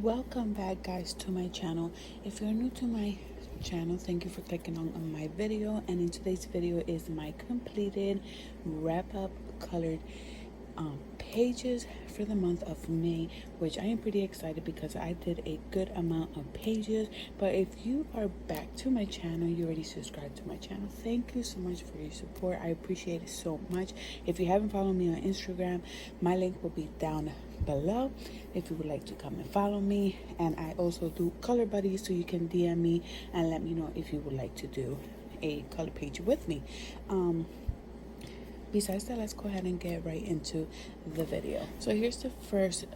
Welcome back, guys, to my channel. If you're new to my channel, thank you for clicking on my video. And in today's video is my completed wrap up colored pages for the month of May, which I am pretty excited because I did a good amount of pages. But if you are back to my channel, you already subscribed to my channel, thank you so much for your support. I appreciate it so much. If you haven't followed me on Instagram, my link will be down below if you would like to come and follow me. And I also do color buddies, so you can DM me and let me know if you would like to do a color page with me. Besides that, let's go ahead and get right into the video. So here's the first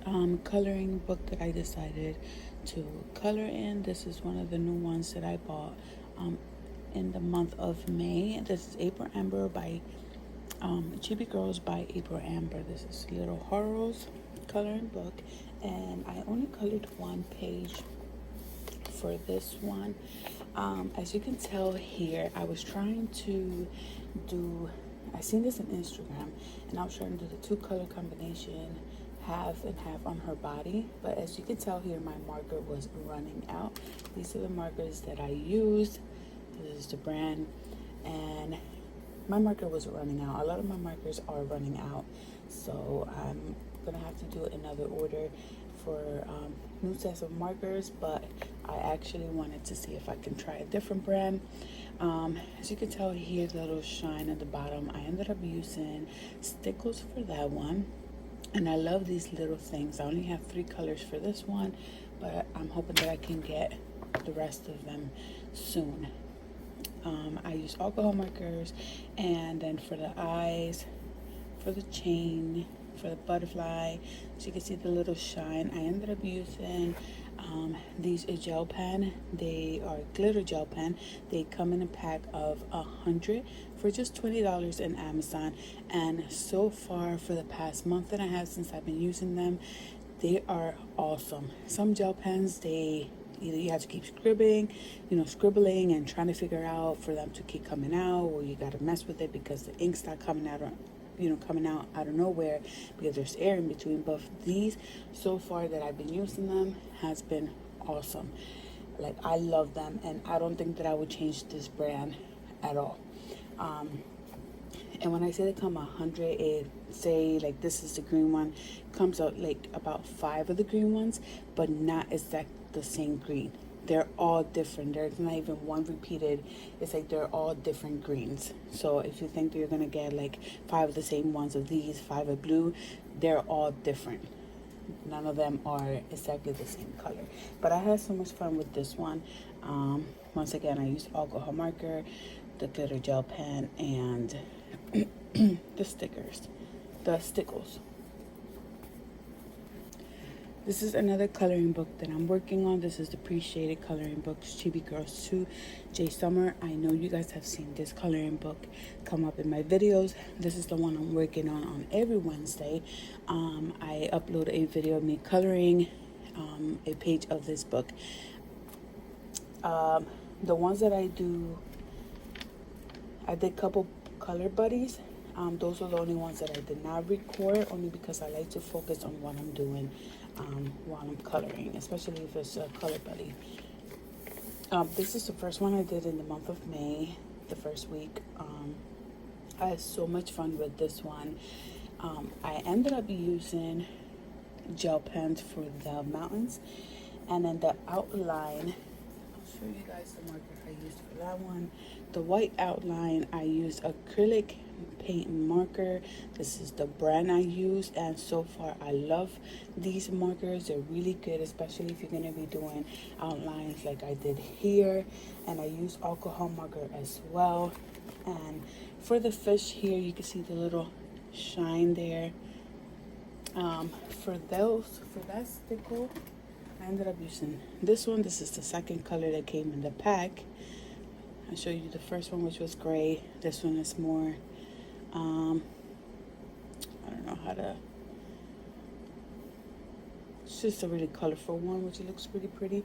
coloring book that I decided to color in. This is one of the new ones that I bought in the month of May. This is April Amber by Chibi Girls by April Amber. This is Little Horrors coloring book, and I only colored one page for this one. As you can tell here, I was trying to do, I seen this on Instagram, and I was trying to do the two color combination, half and half on her body. But as you can tell here, my marker was running out. These are the markers that I used. This is the brand, and my marker was running out. A lot of my markers are running out, so I'm gonna have to do another order for new sets of markers. But I actually wanted to see if I can try a different brand. As you can tell here, the little shine at the bottom, I ended up using Stickles for that one. And I love these little things. I only have 3 colors for this one, but I'm hoping that I can get the rest of them soon. I use alcohol markers, and then for the eyes, for the chain, for the butterfly, so you can see the little shine, I ended up using these gel pen. They are glitter gel pen. They come in a pack of 100 for just $20 in Amazon. And so far, for the past month and a half since I've been using them, they are awesome. Some gel pens, they either you have to keep scribbling and trying to figure out for them to keep coming out, or you got to mess with it because the ink's not coming out, coming out of nowhere because there's air in between. But these, so far that I've been using them, has been awesome. Like, I love them, and I don't think that I would change this brand at all. And when I say they come 100, it say like this is the green one, comes out like about 5 of the green ones, but not exact the same green. They're all different. There's not even one repeated. It's like they're all different greens. So if you think that you're gonna get like 5 of the same ones of these, 5 of blue, they're all different. None of them are exactly the same color. But I had so much fun with this one. Once again, I used alcohol marker, the glitter gel pen, and the stickers, the stickles. This is another coloring book that I'm working on. This is the Appreciated Coloring Books, Chibi Girls 2, J Summer. I know you guys have seen this coloring book come up in my videos. This is the one I'm working on every Wednesday. I upload a video of me coloring a page of this book. The ones that I do, I did couple color buddies. Those are the only ones that I did not record, only because I like to focus on what I'm doing while I'm coloring, especially if it's a color buddy. This is the first one I did in the month of May, the first week. I had so much fun with this one. I ended up using gel pens for the mountains, and then the outline, I'll show you guys the marker I used for that one. The white outline, I used acrylic paint marker. This is the brand I use, and so far I love these markers. They're really good, especially if you're going to be doing outlines like I did here. And I use alcohol marker as well. And for the fish here, you can see the little shine there. For that stickle, I ended up using this one. This is the second color that came in the pack. I showed you the first one, which was gray. This one is more I don't know how to, it's just a really colorful one, which looks really pretty.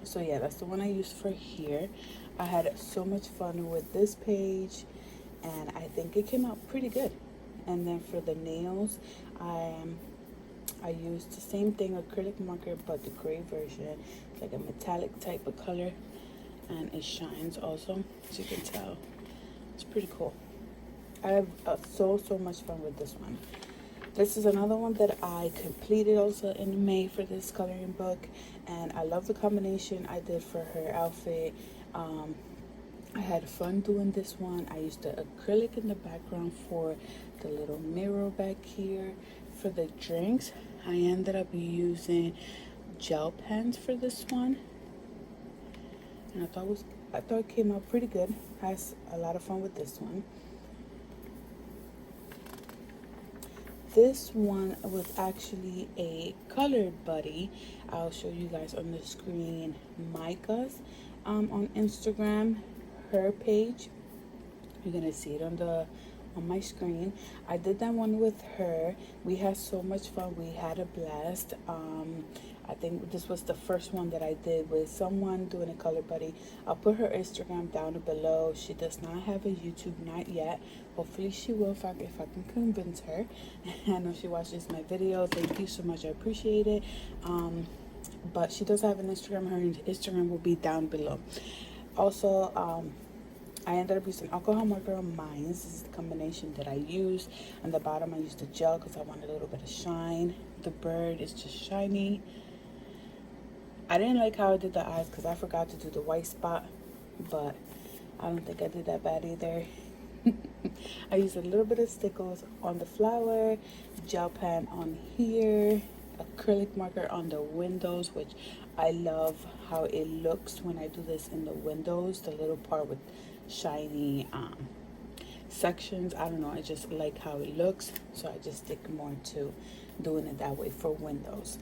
So yeah, that's the one I used for here. I had so much fun with this page, and I think it came out pretty good. And then for the nails, I used the same thing, acrylic marker, but the gray version. It's like a metallic type of color, and it shines also, as you can tell. It's pretty cool. I have so much fun with this one. This is another one that I completed also in May for this coloring book, and I love the combination I did for her outfit. I had fun doing this one. I used the acrylic in the background for the little mirror back here. For the drinks, I ended up using gel pens for this one, and I thought it came out pretty good. I had a lot of fun with this one. This one was actually a colored buddy. I'll show you guys on the screen. Micah's on Instagram, her page. You're gonna see it on my screen. I did that one with her. We had so much fun. We had a blast. I think this was the first one that I did with someone doing a color buddy. I'll put her Instagram down below. She does not have a YouTube, not yet. Hopefully she will if I can convince her. I know she watches my video. Thank you so much. I appreciate it. But she does have an Instagram. Her Instagram will be down below. Also, I ended up using alcohol marker on mine. This is the combination that I use. On the bottom, I used the gel because I want a little bit of shine. The bird is just shiny. I didn't like how I did the eyes because I forgot to do the white spot, but I don't think I did that bad either. I used a little bit of stickles on the flower, gel pen on here, acrylic marker on the windows, which I love how it looks when I do this in the windows, the little part with shiny sections. I don't know, I just like how it looks, so I just stick more to doing it that way for windows.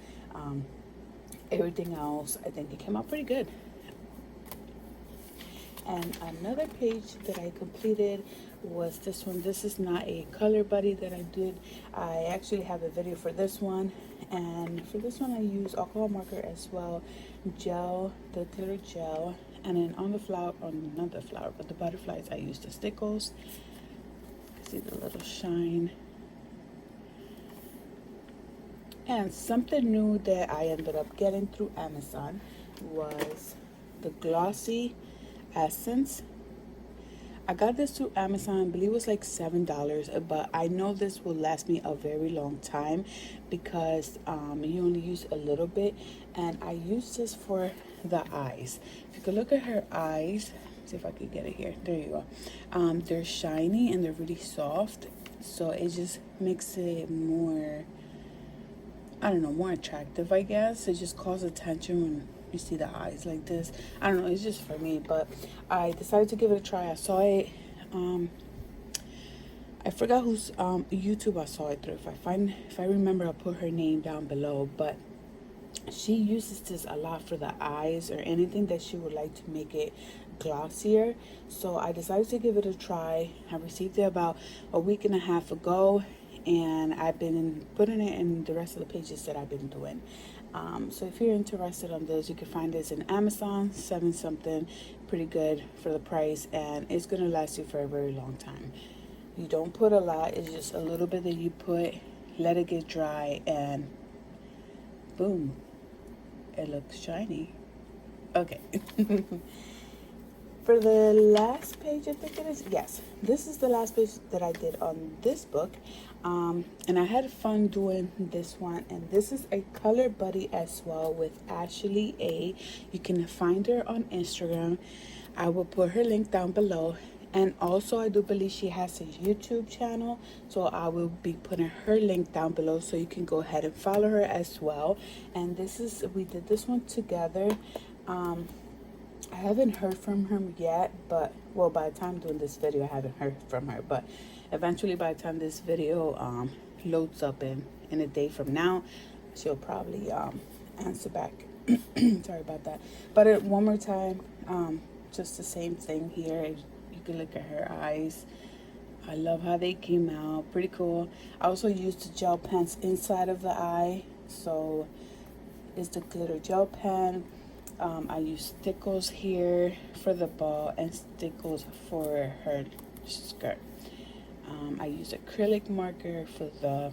Everything else, I think it came out pretty good. And another page that I completed was this one. This is not a color buddy that I did. I actually have a video for this one, and for this one I use alcohol marker as well, gel, the glitter gel, and then on the flower, on not the flower, but the butterflies, I used the stickles. See the little shine. And something new that I ended up getting through Amazon was the glossy essence. I got this through Amazon. I believe it was like $7, but I know this will last me a very long time because you only use a little bit, and I use this for the eyes. If you could look at her eyes, see if I could get it here. There you go. They're shiny and they're really soft, so it just makes it more, I don't know, more attractive, I guess. It just calls attention when you see the eyes like this. I don't know, it's just for me, but I decided to give it a try. I saw it, I forgot whose YouTube I saw it through. If I remember, I'll put her name down below, but she uses this a lot for the eyes or anything that she would like to make it glossier. So I decided to give it a try. I received it about a week and a half ago, and I've been putting it in the rest of the pages that I've been doing. So if you're interested on this, you can find this in Amazon, 7 something, pretty good for the price, and it's gonna last you for a very long time. You don't put a lot, it's just a little bit that you put, let it get dry, and boom, it looks shiny. Okay. For the last page, I think it is, yes, this is the last page that I did on this book, and I had fun doing this one. And this is a color buddy as well with Ashley A. You can find her on Instagram. I will put her link down below, and also I do believe she has a YouTube channel, so I will be putting her link down below, so you can go ahead and follow her as well. And this is, we did this one together. I haven't heard from her yet, but, well, by the time I'm doing this video, I haven't heard from her, but eventually by the time this video loads up in a day from now, she'll probably answer back. Sorry about that. But one more time, just the same thing here. You can look at her eyes. I love how they came out, pretty cool. I also used the gel pens inside of the eye, so it's the glitter gel pen. I use stickles here for the ball and stickles for her skirt. I use acrylic marker for the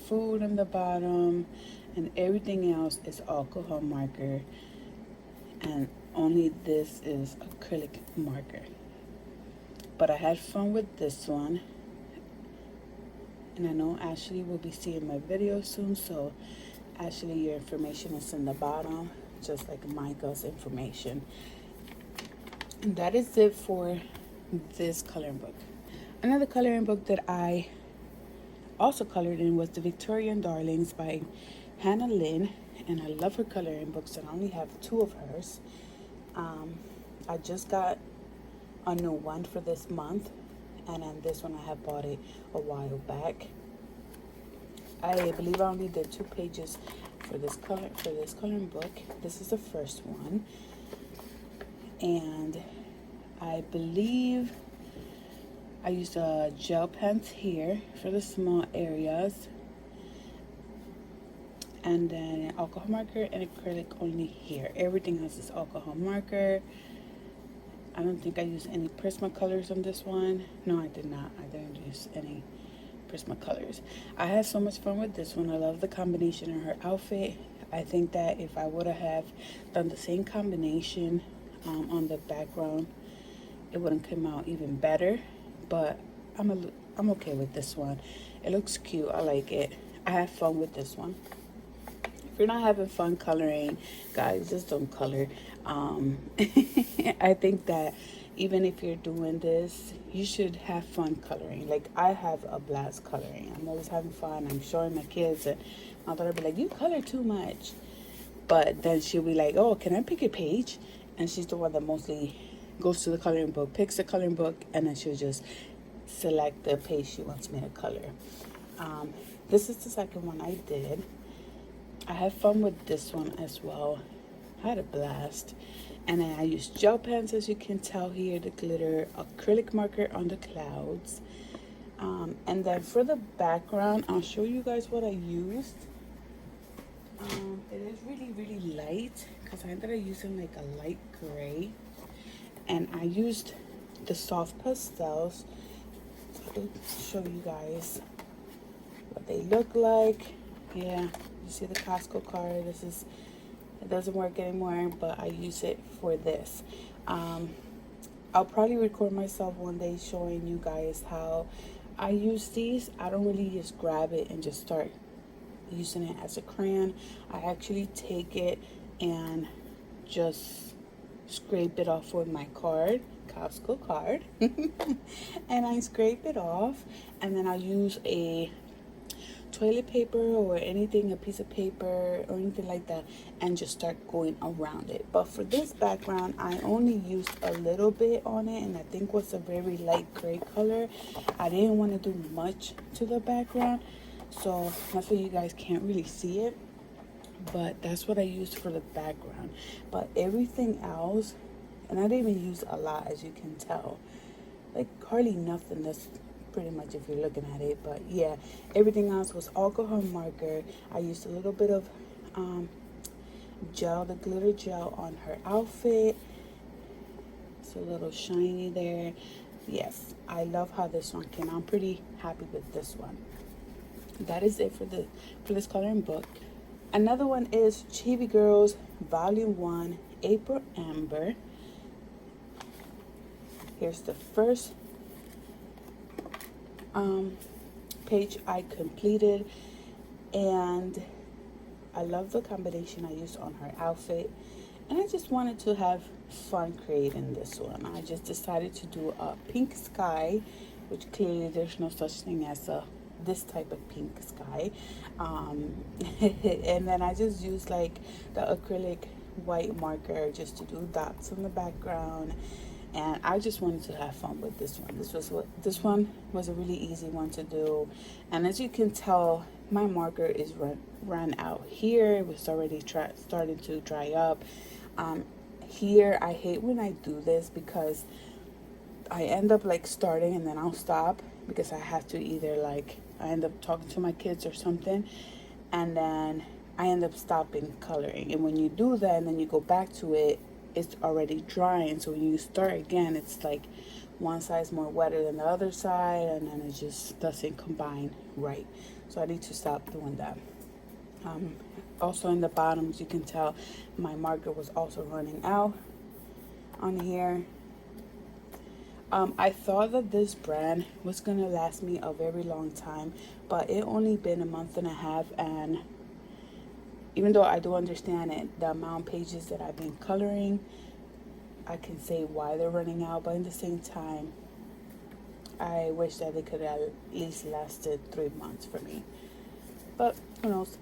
food on the bottom, and everything else is alcohol marker, and only this is acrylic marker. But I had fun with this one, and I know Ashley will be seeing my video soon, so Ashley, your information is in the bottom, just like Micah's information. And that is it for this coloring book. Another coloring book that I also colored in was the Victorian Darlings by Hannah Lynn, and I love her coloring books, and I only have 2 of hers. I just got a new one for this month, and then this one I have bought it a while back. I believe I only did 2 pages for this coloring book. This is the first one, and I believe I used a gel pens here for the small areas, and then alcohol marker and acrylic only here. Everything else is alcohol marker. I don't think I used any Prismacolors on this one. No, I did not. I didn't use any Prismacolors. I had so much fun with this one. I love the combination of her outfit. I think that if I would have done the same combination on the background, it wouldn't come out even better. But I'm okay with this one. It looks cute. I like it. I had fun with this one. If you're not having fun coloring, guys, just don't color. I think that even if you're doing this, you should have fun coloring. Like, I have a blast coloring. I'm always having fun. I'm showing my kids, and my daughter be like, you color too much. But then she'll be like, oh, can I pick a page? And she's the one that mostly goes to the coloring book, picks the coloring book, and then she'll just select the page she wants me to color. This is the second one I did. I had fun with this one as well. I had a blast. And then I used gel pens, as you can tell here, the glitter, acrylic marker on the clouds. And then for the background, I'll show you guys what I used. It is really, really light, because I ended up using like a light gray. And I used the soft pastels. So I'll show you guys what they look like. Yeah, you see the Costco card. It doesn't work anymore, but I use it for this. I'll probably record myself one day showing you guys how I use these. I don't really just grab it and just start using it as a crayon. I actually take it and just scrape it off with my card, Costco card, and I scrape it off, and then I'll use a toilet paper or anything, a piece of paper or anything like that, and just start going around it. But for this background, I only used a little bit on it, and I think was a very light gray color. I didn't want to do much to the background, so that's why you guys can't really see it, but that's what I used for the background. But everything else, and I didn't even use a lot, as you can tell, like hardly nothing. That's pretty much if you're looking at it. But yeah, everything else was alcohol marker. I used a little bit of gel, the glitter gel on her outfit. It's a little shiny there. Yes, I love how this one came. I'm pretty happy with this one. That is it for this coloring book. Another one is Chibi Girls Volume 1 April Amber. Here's the first page I completed, and I love the combination I used on her outfit, and I just wanted to have fun creating this one. I just decided to do a pink sky, which clearly there's no such thing as this type of pink sky, and then I just used like the acrylic white marker just to do dots on the background. And I just wanted to have fun with this one. This one was a really easy one to do. And as you can tell, my marker is run out here. It was already starting to dry up. Here, I hate when I do this because I end up like starting and then I'll stop because I have to either like, I end up talking to my kids or something, and then I end up stopping coloring. And when you do that and then you go back to it, it's already drying. So when you start again, it's like one side's more wetter than the other side, and then it just doesn't combine right. So I need to stop doing that. Also in the bottoms, you can tell my marker was also running out on here. I thought that this brand was gonna last me a very long time, but it only been a month and a half, and even though I do understand it, the amount of pages that I've been coloring, I can say why they're running out, but in the same time, I wish that they could have at least lasted 3 months for me. But who knows?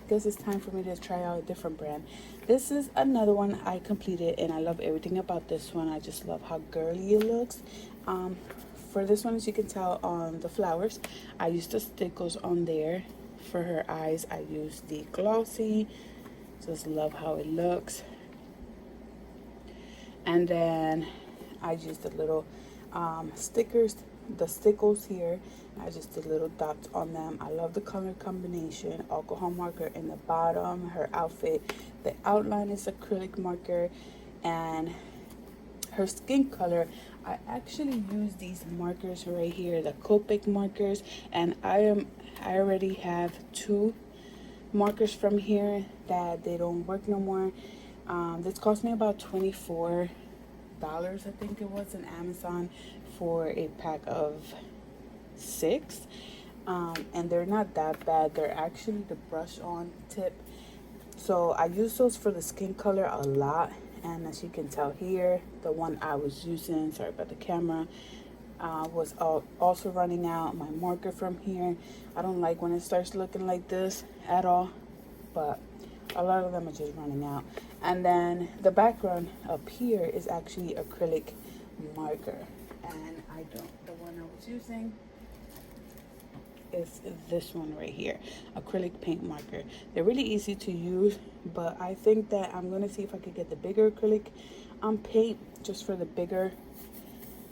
Guess it's time for me to try out a different brand. This is another one I completed, and I love everything about this one. I just love how girly it looks. For this one, as you can tell on the flowers, I used the stickles on there. For her eyes, I used the glossy. Just love how it looks. And then I used the little stickers, the stickles here. I just did little dots on them. I love the color combination. Alcohol marker in the bottom. Her outfit, the outline is acrylic marker, and her skin color, I actually use these markers right here, the Copic markers, and I already have 2 markers from here that they don't work no more. This cost me about $24, I think it was, on Amazon for a pack of 6. And they're not that bad. They're actually the brush on tip, so I use those for the skin color a lot. And as you can tell here, the one I was using, sorry about the camera, was also running out. My marker from here, I don't like when it starts looking like this at all, but a lot of them are just running out. And then the background up here is actually acrylic marker, and the one I was using is this one right here, acrylic paint marker. They're really easy to use, but I think that I'm gonna see if I could get the bigger acrylic paint just for the bigger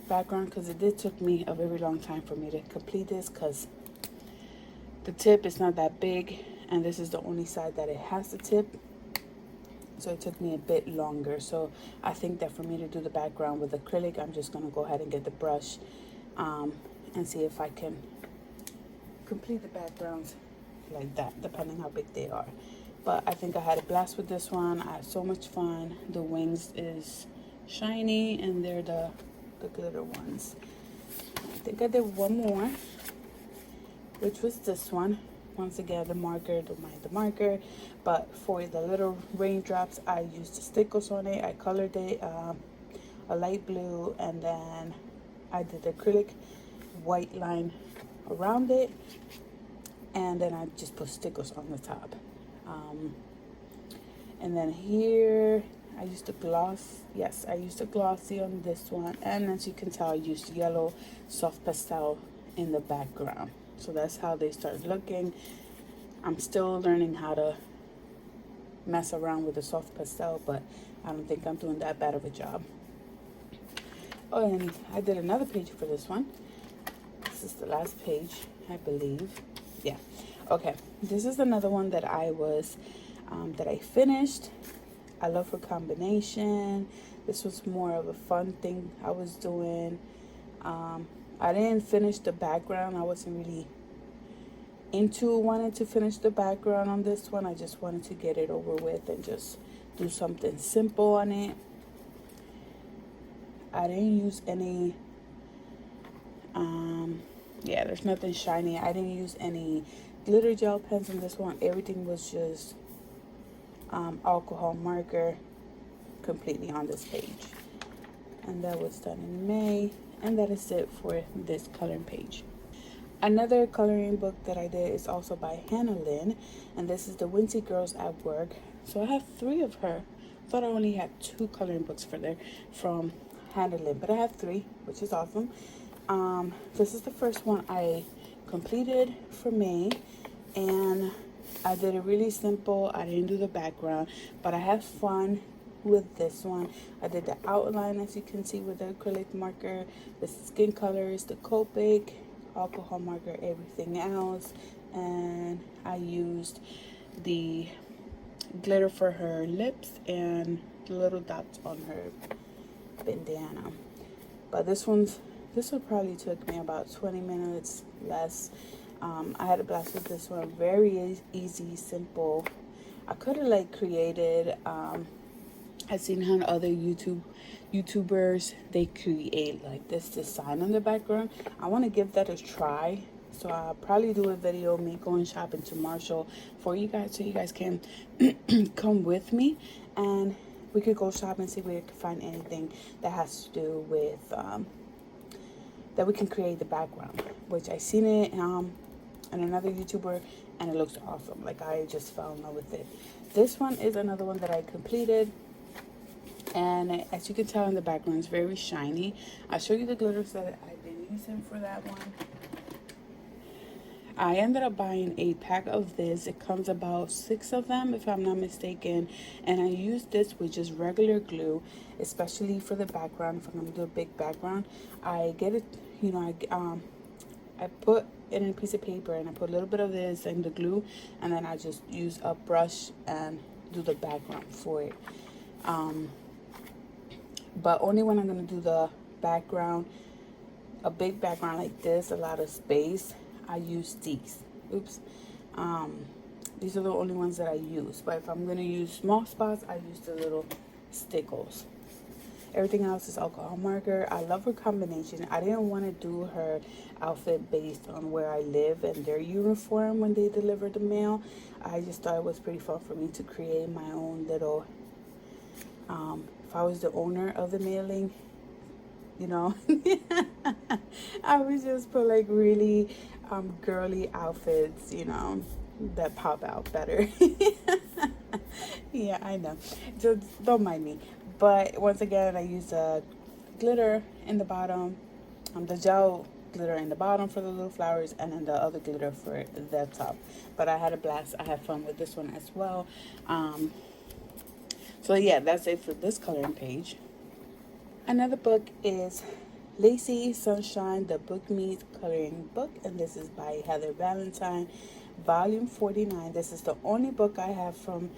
background, because it did took me a very long time for me to complete this, because the tip is not that big, and this is the only side that it has the tip, so it took me a bit longer. So I think that for me to do the background with acrylic, I'm just gonna go ahead and get the brush and see if I can complete the backgrounds like that, depending how big they are. But I think I had a blast with this one. I had so much fun. The wings is shiny, and they're the glitter ones. I think I did one more, which was this one. Once again, the marker, don't mind the marker, but for the little raindrops, I used the stickles on it. I colored it a light blue, and then I did the acrylic white line around it, and then I just put stickers on the top. And then here I used the gloss. Yes, I used the glossy on this one, and as you can tell, I used yellow soft pastel in the background. So that's how they start looking. I'm still learning how to mess around with the soft pastel, but I don't think I'm doing that bad of a job. Oh, and I did another page for this one. This is the last page, I believe. Yeah. Okay. This is another one that I finished. I love her combination. This was more of a fun thing I was doing. I didn't finish the background. I wasn't really into wanting to finish the background on this one. I just wanted to get it over with and just do something simple on it. I didn't use any yeah, there's nothing shiny. I didn't use any glitter gel pens in this one. Everything was just alcohol marker completely on this page. And that was done in May, and that is it for this coloring page. Another coloring book that I did is also by Hannah Lynn, and this is the Whimsical Girls at Work. So I have 3 of her. I thought I only had 2 coloring books from Hannah Lynn, but I have 3, which is awesome. This is the first one I completed for May, and I did it really simple. I didn't do the background, but I had fun with this one. I did the outline, as you can see, with the acrylic marker, the skin colors, the Copic, alcohol marker, everything else, and I used the glitter for her lips and the little dots on her bandana. But this will probably took me about 20 minutes less. I had a blast with this one. Very easy, simple. I could have like created, I've seen how other YouTubers, they create like this design on the background. I want to give that a try. So I'll probably do a video me going shopping to Marshall for you guys, so you guys can come with me and we could go shop and see if we can find anything that has to do with that we can create the background, which I seen it and another YouTuber, and it looks awesome. Like, I just fell in love with it. This one is another one that I completed, and as you can tell in the background, it's very shiny. I'll show you the glitters that I've been using for that one. I ended up buying a pack of this. It comes about 6 of them, if I'm not mistaken, and I use this with just regular glue, especially for the background. If I'm going to do a big background, I get it, you know, I put it in a piece of paper and I put a little bit of this and the glue, and then I just use a brush and do the background for it. But only when I'm going to do the background, a big background like this, a lot of space, I use these. Oops. These are the only ones that I use. But if I'm going to use small spots, I use the little stickles. Everything else is alcohol marker. I love her combination. I didn't want to do her outfit based on where I live and their uniform when they deliver the mail. I just thought it was pretty fun for me to create my own little, if I was the owner of the mailing, you know, I would just put like really girly outfits, you know, that pop out better. Yeah, I know, just don't mind me. But once again, I use the glitter in the bottom, the gel glitter in the bottom for the little flowers, and then the other glitter for the top. But I had a blast. I had fun with this one as well. So yeah, that's it for this coloring page. Another book is Lacy Sunshine, the Book Meets Coloring Book, and this is by Heather Valentine, volume 49. This is the only book I have from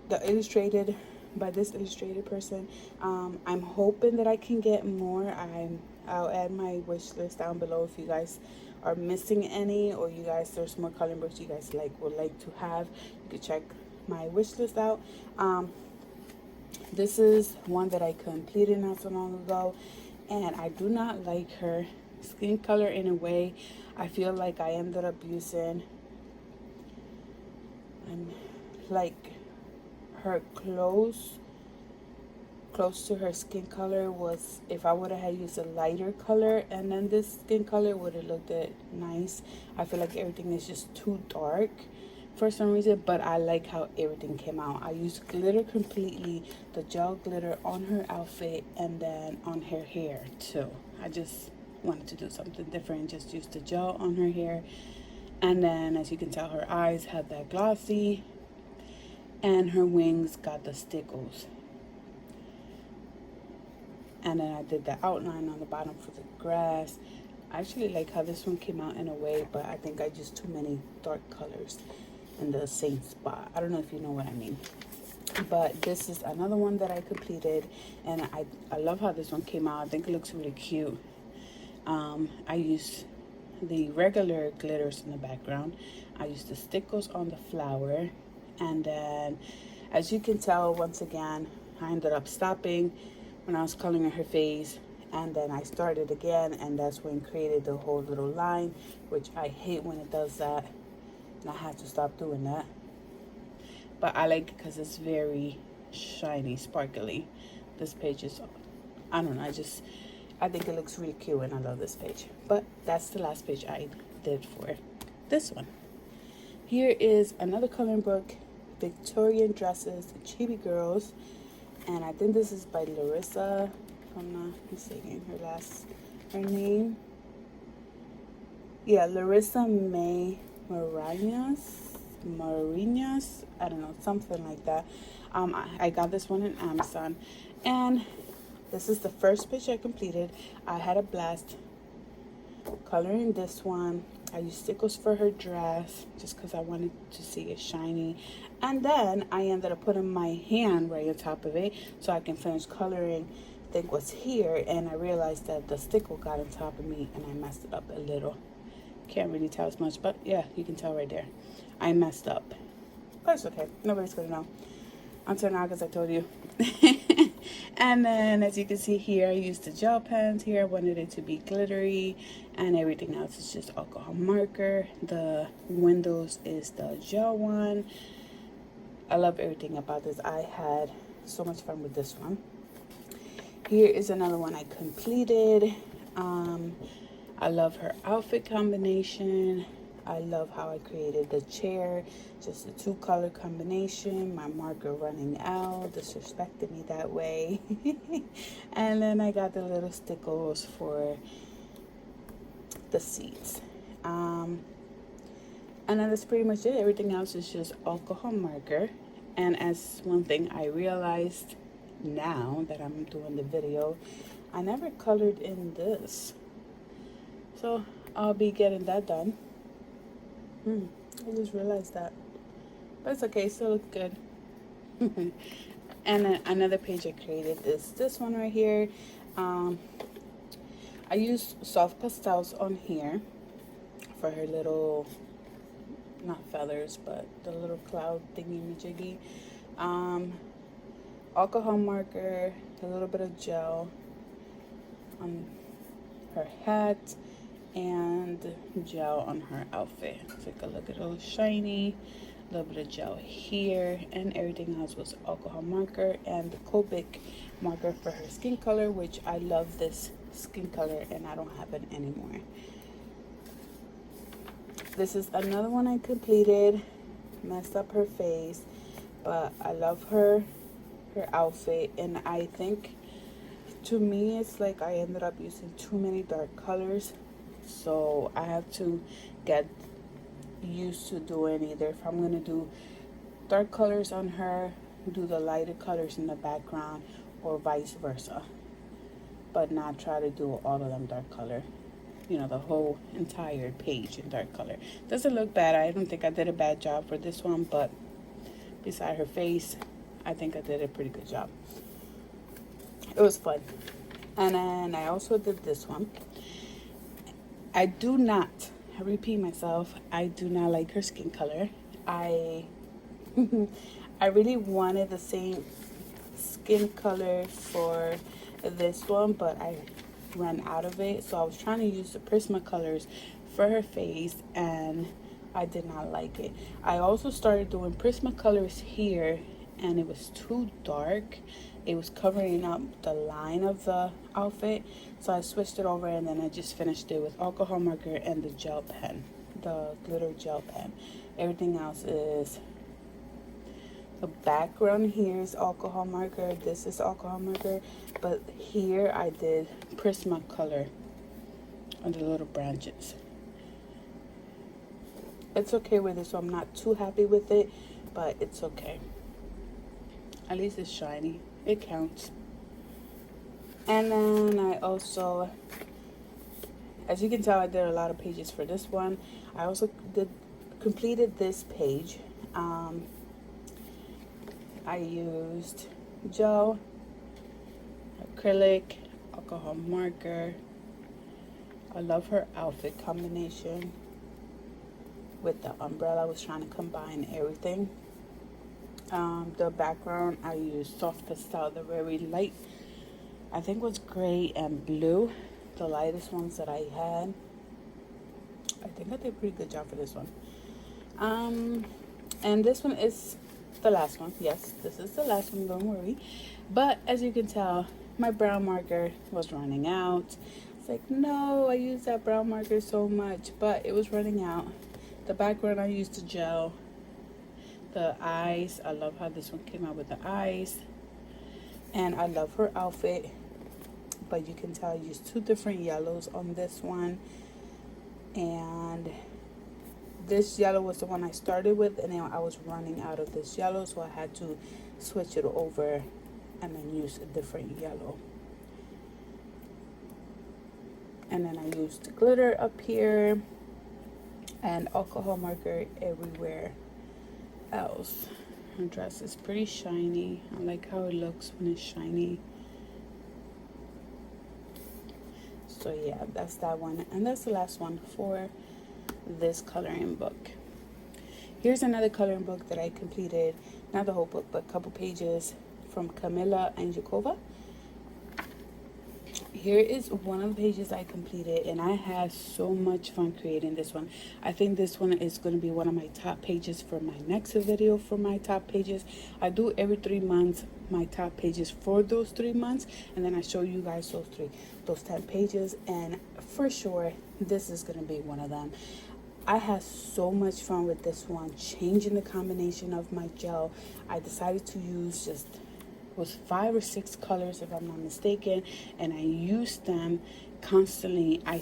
the illustrated, by this illustrated person. I'm hoping that I can get more. I'll add my wish list down below if you guys are missing any, or you guys, there's more coloring books you guys would like to have. You can check my wish list out. This is one that I completed not so long ago, and I do not like her skin color in a way. I feel like I ended up using like her close to her skin color was, if I would have had used a lighter color and then this skin color would have looked nice. I feel like everything is just too dark for some reason, but I like how everything came out. I used glitter completely, the gel glitter on her outfit and then on her hair too. I just wanted to do something different, just use the gel on her hair. And then as you can tell, her eyes had that glossy and her wings got the stickles. And then I did the outline on the bottom for the grass. I actually like how this one came out in a way, but I think I used too many dark colors in the same spot. I don't know if you know what I mean. But this is another one that I completed, and I love how this one came out. I think it looks really cute. I used the regular glitters in the background. I used the stickles on the flower, and then as you can tell, once again, I ended up stopping when I was coloring her face, and then I started again, and that's when it created the whole little line, which I hate when it does that, and I had to stop doing that. But I like it because it's very shiny, sparkly. This page is, I don't know, I think it looks really cute, and I love this page. But that's the last page I did for this one. Here is another coloring book, Victorian Dresses, Chibi Girls. And I think this is by Larissa, if I'm not mistaken, her name. Yeah, Larissa May Marinas, I don't know, something like that. I got this one on Amazon, and this is the first page I completed. I had a blast coloring this one. I used stickles for her dress just because I wanted to see it shiny. And then I ended up putting my hand right on top of it so I can finish coloring think was here, and I realized that the sticker got on top of me and I messed it up a little. Can't really tell as much, but yeah, you can tell right there. I messed up. But it's okay. Nobody's going to know. Until now, because I told you. And then, as you can see here, I used the gel pens here. I wanted it to be glittery, and everything else is just alcohol marker. The windows is the gel one. I love everything about this. I had so much fun with this one. Here is another one I completed. I love her outfit combination. I love how I created the chair, just a 2-color combination. My marker running out, disrespected me that way. And then I got the little stickers for the seats. And then that's pretty much it. Everything else is just alcohol marker. And as one thing I realized now that I'm doing the video, I never colored in this. So I'll be getting that done. I just realized that. But it's okay, still looks good. And then another page I created is this one right here. I used soft pastels on here for her little, not feathers, but the little cloud thingy-majiggy. Alcohol marker, a little bit of gel on her hat, and gel on her outfit. Take a look at those shiny. A little bit of gel here, and everything else was alcohol marker and the Copic marker for her skin color, which I love this skin color and I don't have it anymore. This is another one I completed. Messed up her face, but I love her outfit, and I think to me it's like I ended up using too many dark colors. So I have to get used to doing either, if I'm going to do dark colors on her, do the lighter colors in the background, or vice versa. But not try to do all of them dark color. You know, the whole entire page in dark color. Doesn't look bad. I don't think I did a bad job for this one, but beside her face, I think I did a pretty good job. It was fun. And then I also did this one. I do not, I repeat myself, I do not like her skin color. I really wanted the same skin color for this one, but I ran out of it. So I was trying to use the Prismacolors for her face, and I did not like it. I also started doing Prismacolors here, and it was too dark. It was covering up the line of the outfit, so I switched it over, and then I just finished it with alcohol marker and the gel pen, the glitter gel pen. Everything else is, the background here is alcohol marker, this is alcohol marker, but here I did Prismacolor on the little branches. It's okay with it, so I'm not too happy with it, but it's okay. At least it's shiny. It counts. And then I also, as you can tell, I did a lot of pages for this one. I also completed this page. I used gel, acrylic, alcohol marker. I love her outfit combination with the umbrella. I was trying to combine everything. The background, I used soft pastel, the very light, I think was gray and blue, the lightest ones that I had. I think I did a pretty good job for this one. And this one is the last one. Yes, this is the last one, don't worry. But as you can tell, my brown marker was running out. It's like, no, I used that brown marker so much, but it was running out. The background, I used the gel. The eyes, I love how this one came out with the eyes. And I love her outfit, but you can tell I used 2 different yellows on this one. And this yellow was the one I started with, and then I was running out of this yellow, so I had to switch it over and then use a different yellow. And then I used glitter up here and alcohol marker everywhere else. Her dress is pretty shiny. I like how it looks when it's shiny. So yeah, that's that one, and that's the last one for this coloring book. Here's another coloring book that I completed, not the whole book, but a couple pages, from Camilla and Jakoba. Here is one of the pages I completed, and I had so much fun creating this one. I think this one is going to be one of my top pages for my next video. For my top pages, I do every 3 months my top pages for those 3 months, and then I show you guys those 10 pages, and for sure this is going to be one of them. I had so much fun with this one, changing the combination of my gel. I decided to use was 5 or 6 colors if I'm not mistaken, and I used them constantly. I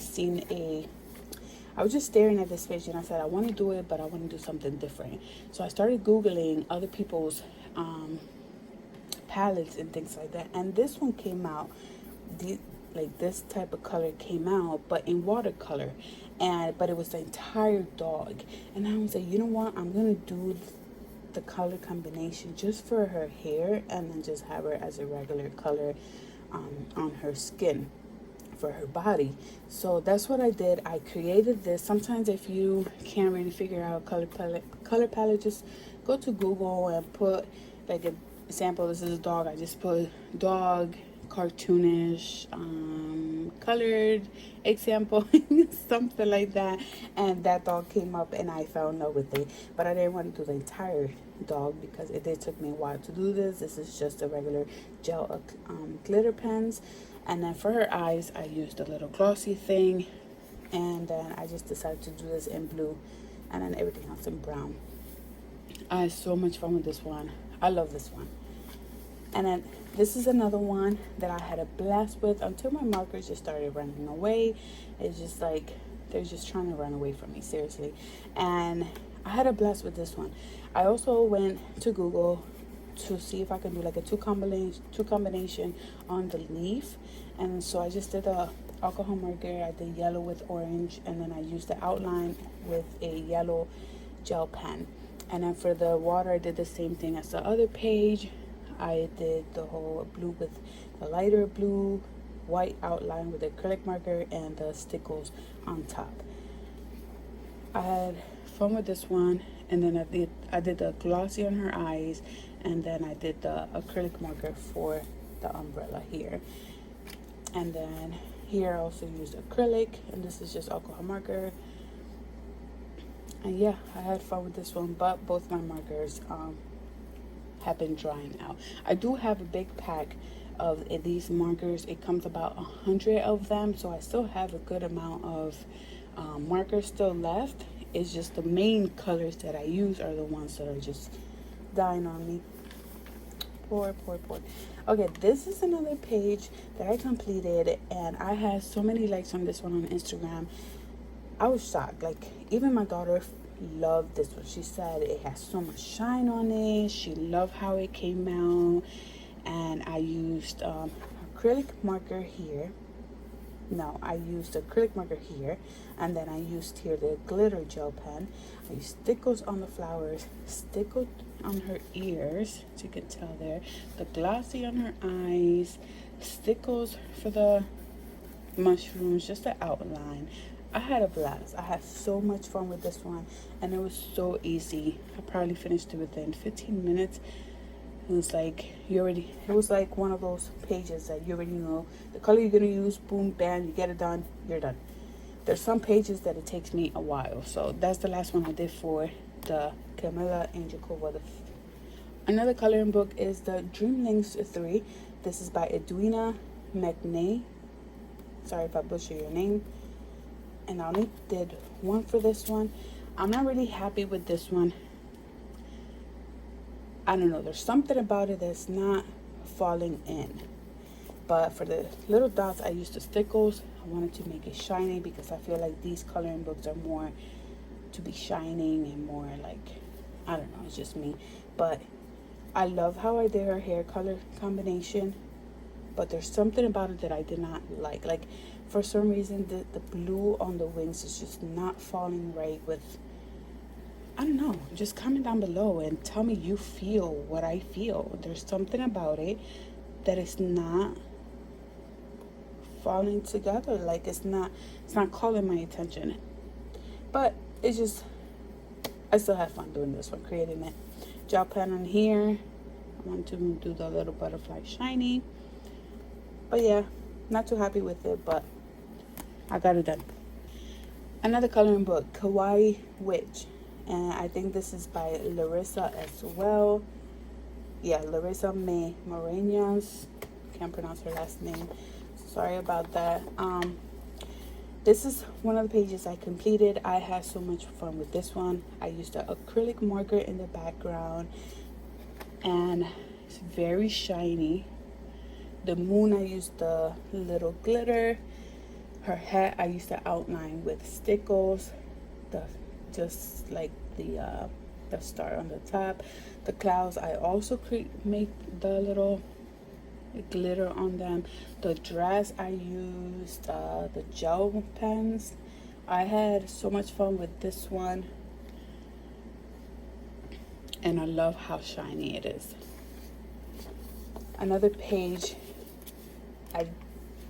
was just staring at this page and I said, I want to do it, but I want to do something different. So I started Googling other people's palettes and things like that, and this one came out, like this type of color came out, but in watercolor, but it was the entire dog. And I was like, you know what, I'm gonna do the color combination just for her hair, and then just have her as a regular color on her skin for her body. So that's what I did. I created this. Sometimes if you can't really figure out color palette, just go to Google and put like a example. This is a dog. I just put dog, cartoonish, colored example, something like that, and that dog came up and I fell in love with it. But I didn't want to do the entire dog because it did took me a while to do this. This is just a regular gel glitter pens, and then for her eyes I used a little glossy thing, and then I just decided to do this in blue and then everything else in brown. I had so much fun with this one. I love this one. And then this is another one that I had a blast with until my markers just started running away. It's just like they're just trying to run away from me, seriously. And I had a blast with this one. I also went to Google to see if I can do like a two combination on the leaf, and so I just did a alcohol marker. I did yellow with orange, and then I used the outline with a yellow gel pen. And then for the water, I did the same thing as the other page. I did the whole blue with the lighter blue, white outline with the acrylic marker, and the stickles on top. I had fun with this one, and then I did the glossy on her eyes, and then I did the acrylic marker for the umbrella here. And then here I also used acrylic, and this is just alcohol marker. And yeah, I had fun with this one, but both my markers have been drying out. I do have a big pack of these markers. It comes about 100 of them, so I still have a good amount of markers still left. It's just the main colors that I use are the ones that are just dying on me. Poor. Okay, this is another page that I completed, and I had so many likes on this one on Instagram. I was shocked. Like, even my daughter loved this one. She said it has so much shine on it. She loved how it came out. And I used acrylic marker here. No, I used acrylic marker here, and then I used here the glitter gel pen. I used stickles on the flowers, stickles on her ears, as you can tell there, the glossy on her eyes, stickles for the mushrooms, just the outline. I had a blast. I had so much fun with this one, and it was so easy. I probably finished it within 15 minutes. It was like it was like one of those pages that you already know the color you're gonna use, boom, bam, you get it done, you're done. There's some pages that it takes me a while, so that's the last one I did for the Camilla and Jakoba. Another coloring book is the Dreamlings 3. This is by Edwina McNay. Sorry if I butcher your name. And I only did one for this one. I'm not really happy with this one. I don't know, there's something about it that's not falling in. But for the little dots, I used the stickles. I wanted to make it shiny because I feel like these coloring books are more to be shining and more like, I don't know, it's just me. But I love how I did her hair color combination. But there's something about it that I did not like. Like, for some reason, the blue on the wings is just not falling right with, I don't know, just comment down below and tell me you feel what I feel. There's something about it that is not falling together. Like it's not calling my attention. But it's just, I still have fun doing this one, creating it. Gel pen on here. I want to do the little butterfly shiny. But yeah, not too happy with it, but I got it done. Another coloring book, Kawaii Witch. And I think this is by Larissa as well. Yeah, Larissa Morenas. Can't pronounce her last name. Sorry about that. This is one of the pages I completed. I had so much fun with this one. I used an acrylic marker in the background, and it's very shiny. The moon, I used the little glitter. Her hat, I used to outline with stickles, just like the star on the top. The clouds, I also make the little glitter on them. The dress, I used the gel pens. I had so much fun with this one, and I love how shiny it is. Another page, I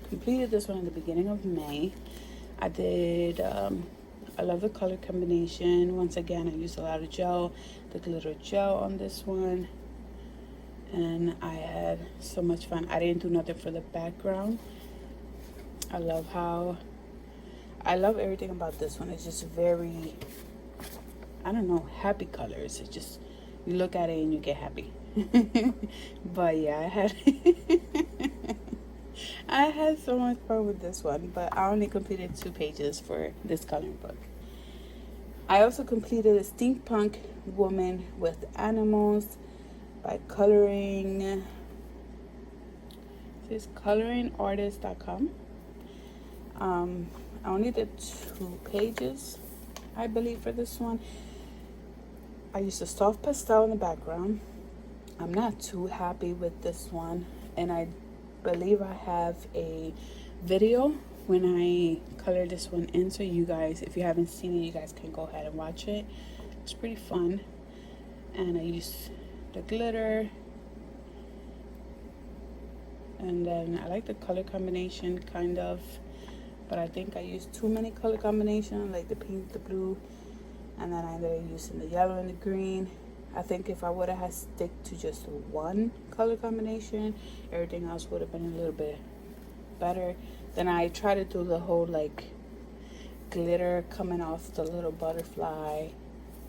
completed this one in the beginning of May. I did I love the color combination. Once again, I used a lot of gel, the glitter gel on this one, and I had so much fun. I didn't do nothing for the background. I love everything about this one. It's just very, I don't know, happy colors. It's just, you look at it and you get happy. But yeah, I had so much fun with this one, but I only completed 2 pages for this coloring book. I also completed a steampunk woman with animals by coloring. This is coloringartist.com. I only did 2 pages, I believe, for this one. I used a soft pastel in the background. I'm not too happy with this one, and I believe I have a video when I color this one in, so you guys, if you haven't seen it, you guys can go ahead and watch it. It's pretty fun. And I used the glitter, and then I like the color combination kind of, but I think I used too many color combinations, like the pink, the blue, and then I ended up using the yellow and the green. I think if I would have had stick to just one color combination, everything else would have been a little bit better. Then I tried to do the whole like glitter coming off the little butterfly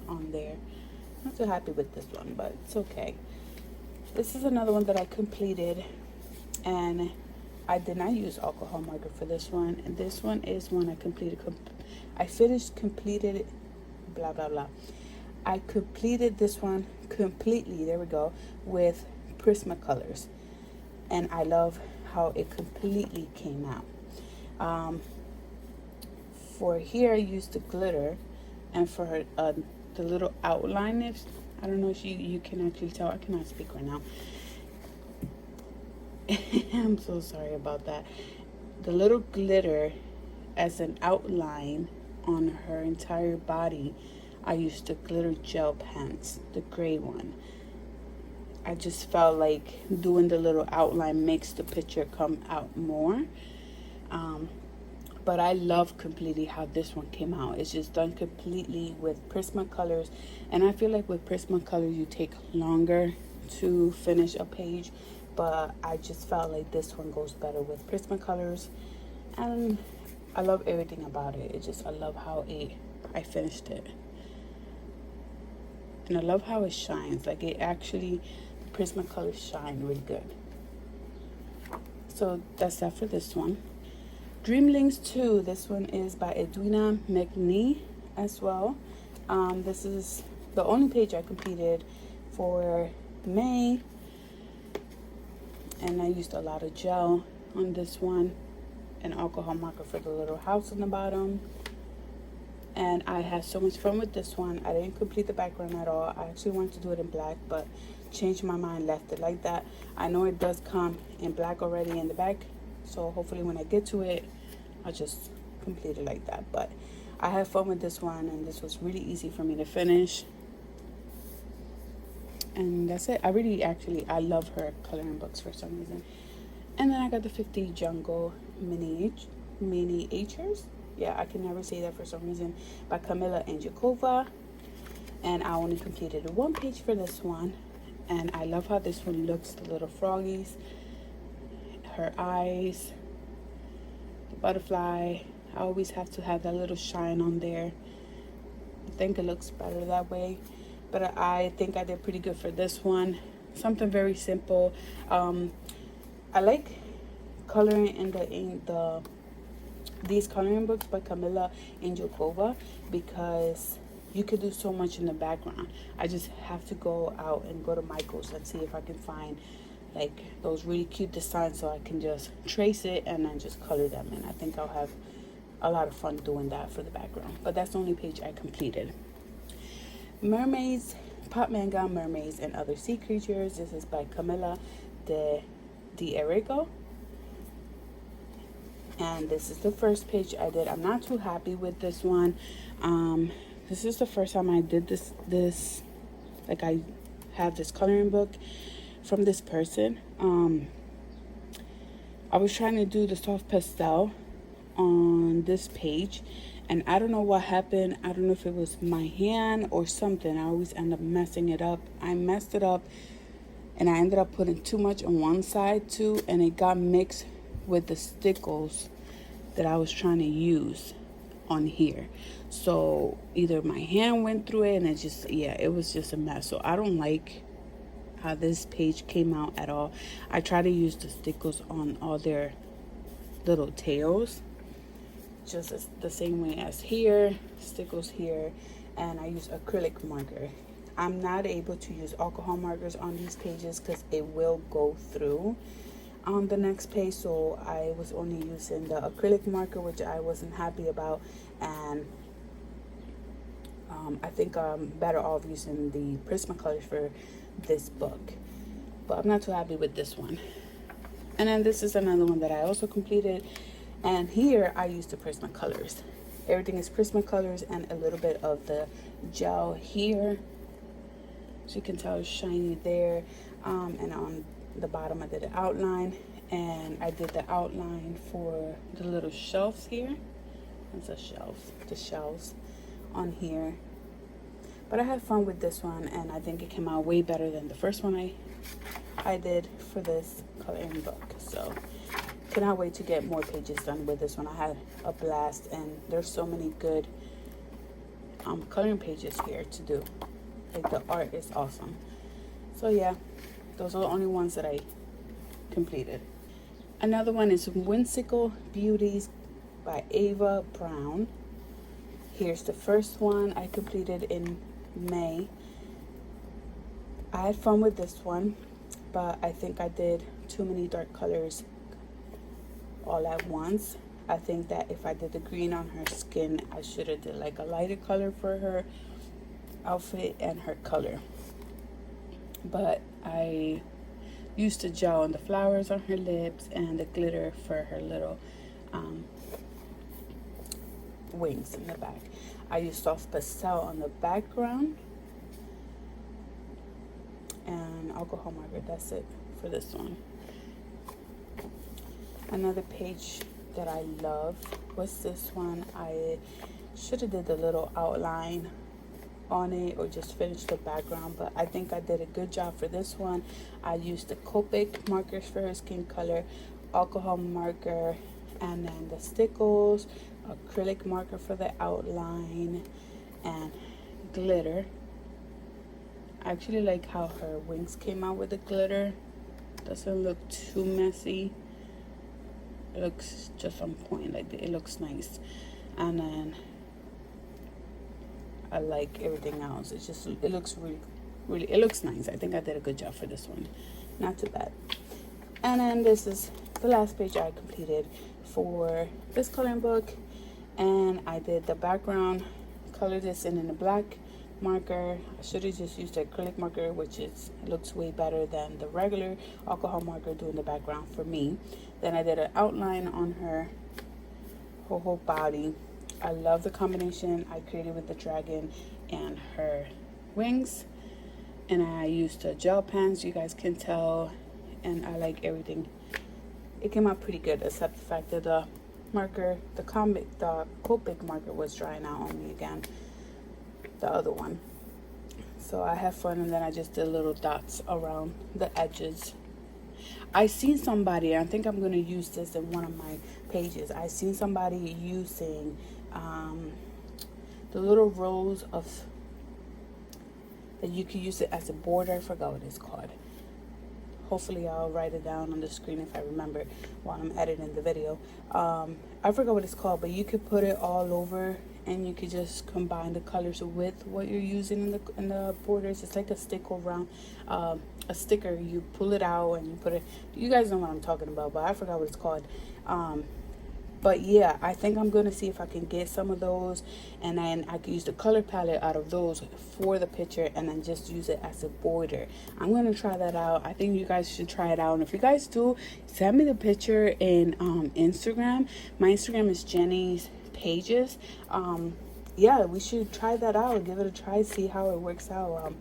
on there. Not too happy with this one, but it's okay. This is another one that I completed, and I did not use alcohol marker for this one. And this one is one I completed. Completed, blah, blah, blah. I completed this one completely, there we go, with Prismacolors, and I love how it completely came out. For here, I used the glitter, and for the little outline, if I don't know if you can actually tell, I cannot speak right now. I'm so sorry about that. The little glitter as an outline on her entire body, I used the glitter gel pens, the gray one. I just felt like doing the little outline makes the picture come out more. But I love completely how this one came out. It's just done completely with Prismacolors. And I feel like with Prismacolors, you take longer to finish a page. But I just felt like this one goes better with Prismacolors. And I love everything about it. I love how I finished it. And I love how it shines. Like it actually, the Prismacolors shine really good. So that's that for this one. Dreamlings 2. This one is by Edwina McNee as well. This is the only page I completed for May. And I used a lot of gel on this one. An alcohol marker for the little house on the bottom. And I had so much fun with this one. I didn't complete the background at all. I actually wanted to do it in black, but changed my mind, left it like that. I know it does come in black already in the back, so hopefully when I get to it, I'll just complete it like that. But I had fun with this one, and this was really easy for me to finish. And that's it. I love her coloring books for some reason. And then I got the 50 Jungle Miniatures. Yeah, I can never say that for some reason. By Camilla and Jakoba. And I only completed one page for this one. And I love how this one looks. The little froggies, her eyes, the butterfly. I always have to have that little shine on there. I think it looks better that way. But I think I did pretty good for this one. Something very simple. I like coloring in these coloring books by Camilla and Jakoba because you could do so much in the background. I just have to go out and go to Michael's and see if I can find like those really cute designs so I can just trace it and then just color them. And I think I'll have a lot of fun doing that for the background. But that's the only page I completed. Mermaids, Pop Manga Mermaids and Other Sea Creatures. This is by Camilla de Errico. And this is the first page I did. I'm not too happy with this one. This is the first time I did this like I have this coloring book from this person. I was trying to do the soft pastel on this page and I don't know what happened. I don't know if it was my hand or something. I always end up messing it up. I messed it up and I ended up putting too much on one side too, and it got mixed with the stickles that I was trying to use on here. So either my hand went through it and it just, yeah, it was just a mess. So I don't like how this page came out at all. I try to use the stickles on all their little tails, just the same way as here, stickles here, and I use acrylic marker. I'm not able to use alcohol markers on these pages because it will go through on the next page, so I was only using the acrylic marker, which I wasn't happy about, and I think I'm better off using the Prismacolors for this book, but I'm not too happy with this one. And then this is another one that I also completed, and here I used the Prismacolors. Everything is Prismacolors and a little bit of the gel here, so you can tell it's shiny there, and on the bottom I did an outline, and I did the outline for the little shelves here. That's a shelf, the shelves on here. But I had fun with this one, and I think it came out way better than the first one I did for this coloring book. So cannot wait to get more pages done with this one. I had a blast, and there's so many good coloring pages here to do. Like, the art is awesome. So yeah, those are the only ones that I completed. Another one is Whimsical Beauties by Ava Brown. Here's the first one I completed in May. I had fun with this one, but I think I did too many dark colors all at once. I think that if I did the green on her skin, I should have did like a lighter color for her outfit and her color. But I used the gel on the flowers on her lips and the glitter for her little wings in the back. I used soft pastel on the background and alcohol marker. That's it for this one. Another page that I love was this one. I should have did the little outline on it or just finish the background, but I think I did a good job for this one. I used the Copic markers for her skin color, alcohol marker, and then the stickles, acrylic marker for the outline, and glitter. I actually like how her wings came out with the glitter. Doesn't look too messy. It looks just on point, like it looks nice. And then I like everything else. It's just, it looks really, it looks nice. I think I did a good job for this one. Not too bad. And then this is the last page I completed for this coloring book. And I did the background, colored this in a black marker. I should have just used the acrylic marker, which looks way better than the regular alcohol marker doing the background for me. Then I did an outline on her whole body. I love the combination I created with the dragon and her wings. And I used the gel pens, you guys can tell. And I like everything. it came out pretty good, except the fact that the marker, the Copic marker was drying out on me again, the other one. So I had fun, and then I just did little dots around the edges. I seen somebody, I think I'm going to use this in one of my pages. I seen somebody using the little rows of, that you can use it as a border. I forgot what it's called. Hopefully I'll write it down on the screen if I remember while I'm editing the video. I forgot what it's called, but you could put it all over, and you could just combine the colors with what you're using in the borders. It's like a sticker around, a sticker. You pull it out and you put it. You guys know what I'm talking about, but I forgot what it's called. But yeah, I think I'm going to see if I can get some of those, and then I can use the color palette out of those for the picture, and then just use it as a border. I'm going to try that out. I think you guys should try it out. And if you guys do, send me the picture in Instagram. My Instagram is Jenny's Pages. Yeah, we should try that out. Give it a try, see how it works out.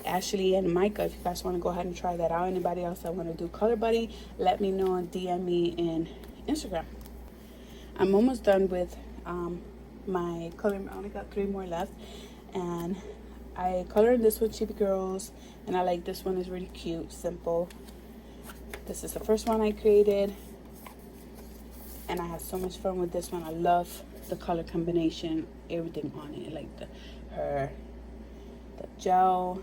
Ashley and Micah, if you guys want to go ahead and try that out. Anybody else that want to do Color Buddy, let me know and DM me in Instagram. I'm almost done with my coloring. I only got 3 more left, and I colored this with Chibi Girls, and I like this one. Is really cute, simple. This is the first one I created, and I had so much fun with this one. I love the color combination, everything on it, like the gel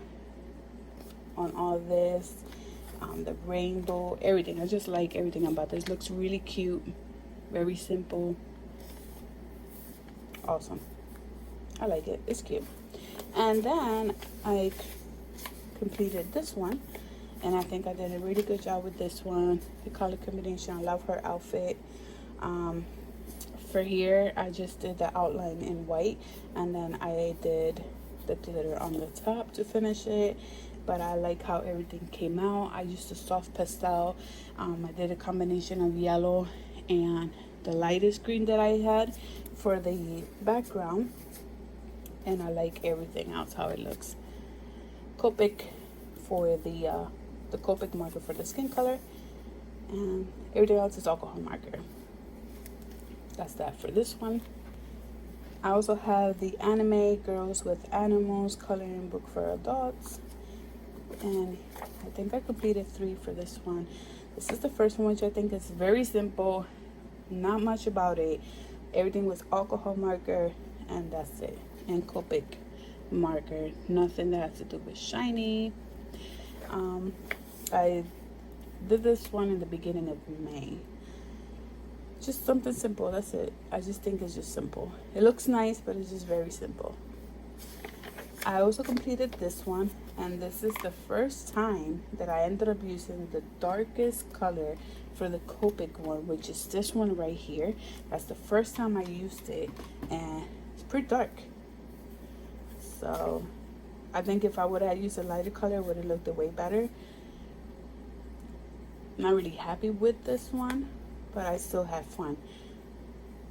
on all this, the rainbow, everything. I just like everything about this. Looks really cute. Very simple. Awesome. I like it. It's cute. And then I completed this one, and I think I did a really good job with this one. The color combination, I love her outfit. For here, I just did the outline in white, and then I did the glitter on the top to finish it. But I like how everything came out. I used a soft pastel. I did a combination of yellow and the lightest green that I had for the background, and I like everything else how it looks. Copic for the Copic marker for the skin color, and everything else is alcohol marker. That's that for this one. I also have the Anime Girls with Animals coloring book for adults, and I think I completed 3 for this one. This is the first one, which I think is very simple, not much about it. Everything was alcohol marker, and that's it. And Copic marker, nothing that has to do with shiny. I did this one in the beginning of May. Just something simple, that's it. I just think it's just simple. It looks nice, but it's just very simple. I also completed this one, and this is the first time that I ended up using the darkest color for the Copic one, which is this one right here. That's the first time I used it, and it's pretty dark. So I think if I would have used a lighter color, it would have looked way better. I'm not really happy with this one, but I still had fun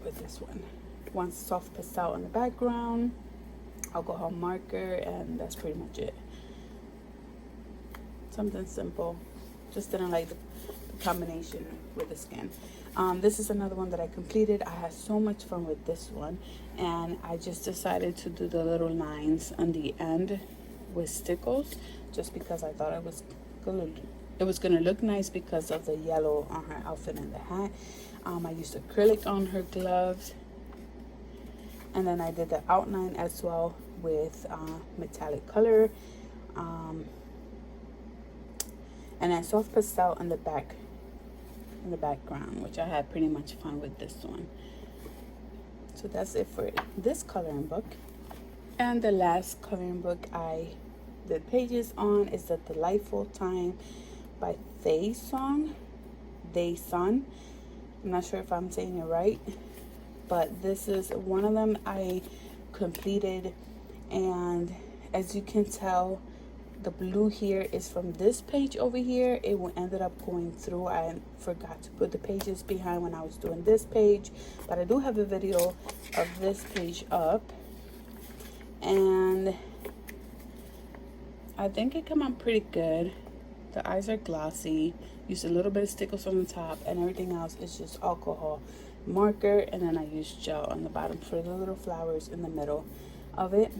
with this one. One soft pastel on the background, alcohol marker, and that's pretty much it. Something simple. Just didn't like the combination with the skin. This is another one that I completed. I had so much fun with this one, and I just decided to do the little lines on the end with stickles, just because I thought it was gonna look nice because of the yellow on her outfit and the hat. I used acrylic on her gloves, and then I did the outline as well with metallic color, and then soft pastel on the back, in the background, which I had pretty much fun with this one. So that's it for this coloring book. And the last coloring book I did pages on is The Delightful Time by Daesun. I'm not sure if I'm saying it right, but this is one of them I completed, and as you can tell, the blue here is from this page over here. It ended up going through. I forgot to put the pages behind when I was doing this page, but I do have a video of this page up, and I think it came out pretty good. The eyes are glossy. Used a little bit of stickers on the top, and everything else is just alcohol marker, and then I used gel on the bottom for the little flowers in the middle of it.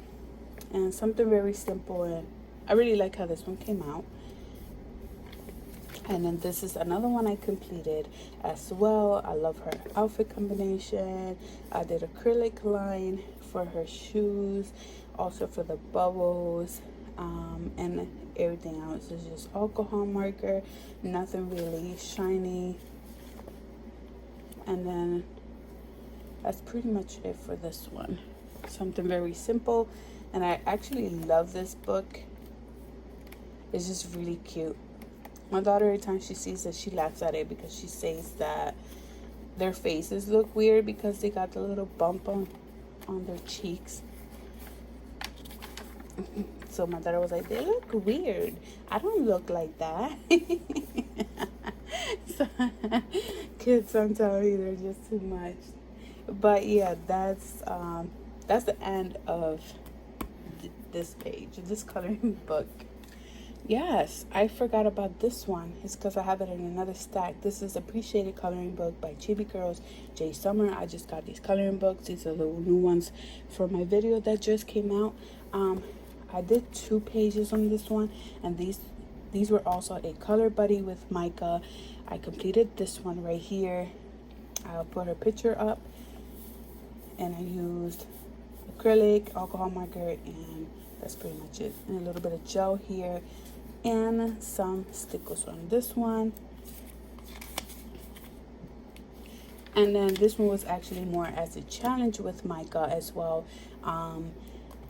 And something very simple, and I really like how this one came out. And then this is another one I completed as well. I love her outfit combination. I did acrylic line for her shoes, also for the bubbles, and everything else is just alcohol marker, nothing really shiny. And then that's pretty much it for this one. Something very simple, and I actually love this book. It's just really cute. My daughter, every time she sees it, she laughs at it because she says that their faces look weird because they got the little bump on their cheeks. So my daughter was like, they look weird. I don't look like that. So, kids, I'm telling you, they're just too much. But yeah, that's the end of this page, this coloring book. Yes, I forgot about this one. It's because I have it in another stack. This is Appreciated Coloring Book by Chibi Girls J Summer. I just got these coloring books. These are the new ones for my video that just came out. I did 2 pages on this one, and these were also a color buddy with mica. I completed this one right here. I'll put her picture up, and I used acrylic, alcohol marker, and that's pretty much it. And a little bit of gel here, and some stickers on this one. And then this one was actually more as a challenge with mica as well.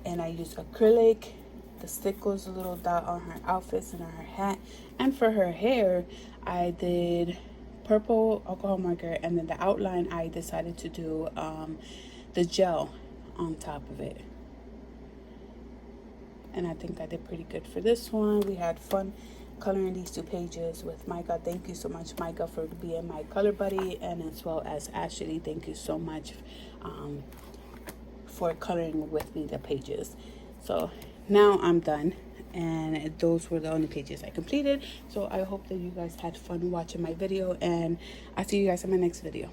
And I used acrylic, the stickers, a little dot on her outfits and on her hat. And for her hair, I did purple alcohol marker, and then the outline I decided to do the gel on top of it. And I think I did pretty good for this one. We had fun coloring these 2 pages with Micah. Thank you so much, Micah, for being my color buddy, and as well as Ashley. Thank you so much for coloring with me the pages. So now I'm done, and those were the only pages I completed. So I hope that you guys had fun watching my video, and I'll see you guys in my next video.